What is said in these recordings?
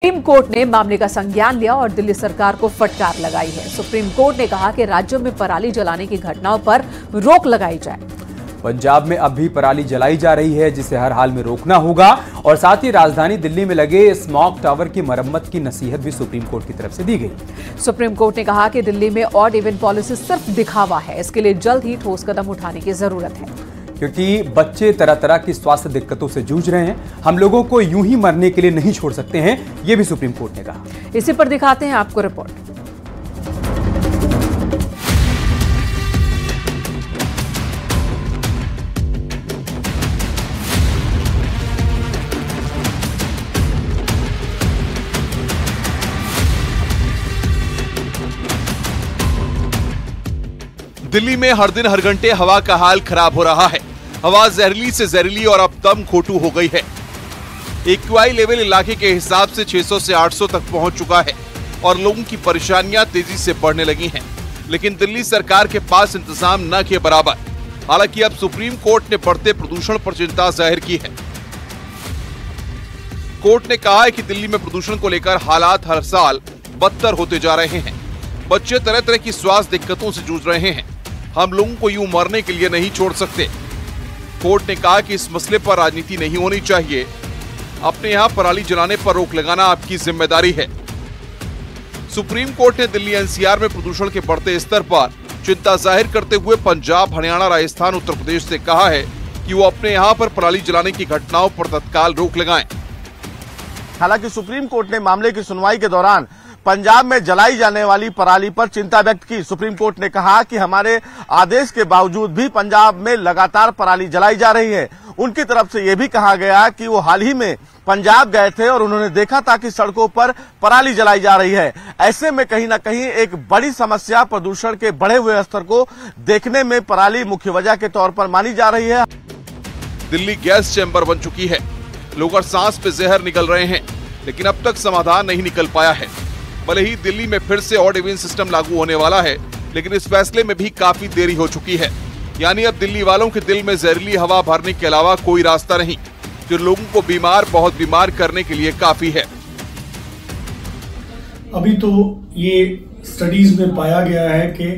Supreme court ने मामले का संज्ञान लिया और दिल्ली सरकार को फटकार लगाई है। सुप्रीम कोर्ट ने कहा कि राज्यों में पराली जलाने की घटनाओं पर रोक लगाई जाए। पंजाब में अब भी पराली जलाई जा रही है, जिसे हर हाल में रोकना होगा और साथ ही राजधानी दिल्ली में लगे स्मॉग टावर की मरम्मत की नसीहत भी सुप्रीम कोर्ट की तरफ से दी गई। सुप्रीम कोर्ट ने कहा कि दिल्ली में ऑड इवन पॉलिसी सिर्फ दिखावा है, इसके लिए जल्द ही ठोस कदम उठाने की जरूरत है, क्योंकि बच्चे तरह तरह की स्वास्थ्य दिक्कतों से जूझ रहे हैं। हम लोगों को यूं ही मरने के लिए नहीं छोड़ सकते हैं, यह भी सुप्रीम कोर्ट ने कहा। इसी पर दिखाते हैं आपको रिपोर्ट। दिल्ली में हर दिन हर घंटे हवा का हाल खराब हो रहा है। हवा जहरीली से जहरीली और अब दम घोटू हो गई है। एक्यूआई लेवल इलाके के हिसाब से 600 से 800 तक पहुंच चुका है और लोगों की परेशानियां तेजी से बढ़ने लगी हैं। लेकिन दिल्ली सरकार के पास इंतजाम न के बराबर। हालांकि अब सुप्रीम कोर्ट ने बढ़ते प्रदूषण पर चिंता जाहिर की है। कोर्ट ने कहा है कि दिल्ली में प्रदूषण को लेकर हालात हर साल बदतर होते जा रहे हैं। बच्चे तरह तरह की स्वास्थ्य दिक्कतों से जूझ रहे हैं। हम लोगों को यूं मरने के लिए नहीं छोड़ सकते। कोर्ट ने कहा कि इस मसले पर राजनीति नहीं होनी चाहिए। अपने यहां पराली जलाने पर रोक लगाना आपकी जिम्मेदारी है। सुप्रीम कोर्ट ने दिल्ली एनसीआर में प्रदूषण के बढ़ते स्तर पर चिंता जाहिर करते हुए पंजाब, हरियाणा, राजस्थान, उत्तर प्रदेश से कहा है कि वो अपने यहां पर पराली जलाने की घटनाओं पर तत्काल रोक लगाएं। हालांकि सुप्रीम कोर्ट ने मामले की सुनवाई के दौरान पंजाब में जलाई जाने वाली पराली पर चिंता व्यक्त की। सुप्रीम कोर्ट ने कहा कि हमारे आदेश के बावजूद भी पंजाब में लगातार पराली जलाई जा रही है। उनकी तरफ से यह भी कहा गया कि वो हाल ही में पंजाब गए थे और उन्होंने देखा था कि सड़कों पर पराली जलाई जा रही है। ऐसे में कहीं न कहीं एक बड़ी समस्या प्रदूषण के बढ़े हुए स्तर को देखने में पराली मुख्य वजह के तौर पर मानी जा रही है। दिल्ली गैस चैम्बर बन चुकी है। लोग हर सांस पे जहर निकल रहे हैं, लेकिन अब तक समाधान नहीं निकल पाया है। भले ही दिल्ली में फिर से ऑड इवन सिस्टम लागू होने वाला है, लेकिन इस फैसले में भी काफी देरी हो चुकी है। यानी अब दिल्ली वालों के दिल में जहरीली हवा भरने के अलावा कोई रास्ता नहीं, जो लोगों को बहुत बीमार करने के लिए काफी है। अभी तो ये स्टडीज में पाया गया है कि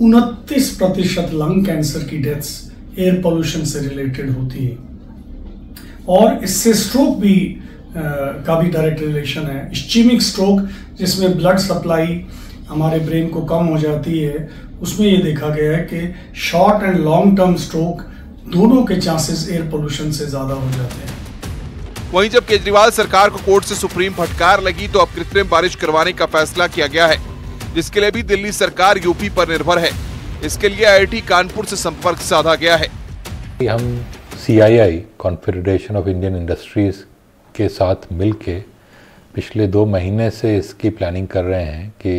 29% लंग कैंसर की डेथ्स एयर पोल्यूशन से रिलेटेड होती है और इससे स्ट्रोक भी का भी डायरेक्ट रिलेशन है। इस्चेमिक स्ट्रोक, जिसमें ब्लड सप्लाई हमारे ब्रेन को कम हो जाती है, उसमें ये देखा गया है कि short and long term stroke दोनों के चांसेस एयर पोल्यूशन से ज्यादा हो जाते हैं। वहीं जब केजरीवाल सरकार को कोर्ट से सुप्रीम फटकार लगी, तो अब कृत्रिम बारिश करवाने का फैसला किया गया है, जिसके लिए भी दिल्ली सरकार यूपी पर निर्भर है। इसके लिए IIT कानपुर से संपर्क साधा गया है। हम CII confederation of Indian industries के साथ मिलके पिछले 2 महीने से इसकी प्लानिंग कर रहे हैं कि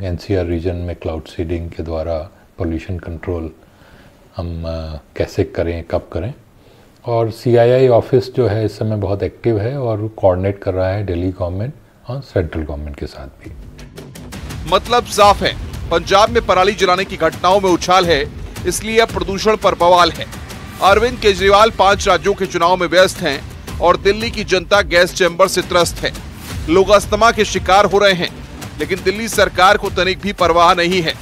NCR रीजन में क्लाउड सीडिंग के द्वारा पोल्यूशन कंट्रोल हम कैसे करें, कब करें। और CII ऑफिस जो है इस समय बहुत एक्टिव है और कोऑर्डिनेट कर रहा है दिल्ली गवर्नमेंट और सेंट्रल गवर्नमेंट के साथ भी। मतलब साफ है, पंजाब में पराली जलाने की घटनाओं में उछाल है, इसलिए अब प्रदूषण पर बवाल है। अरविंद केजरीवाल 5 राज्यों के चुनाव में व्यस्त हैं और दिल्ली की जनता गैस चैम्बर से त्रस्त है। लोग अस्थमा के शिकार हो रहे हैं, लेकिन दिल्ली सरकार को तनिक भी परवाह नहीं है।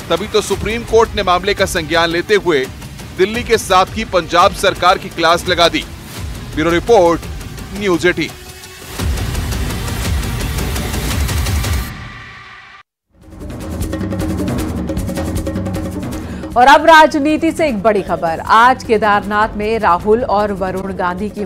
तभी तो सुप्रीम कोर्ट ने मामले का संज्ञान लेते हुए दिल्ली के साथ ही पंजाब सरकार की क्लास लगा दी। Bureau report, news 18। और अब राजनीति से एक बड़ी खबर। आज केदारनाथ में राहुल और वरुण गांधी की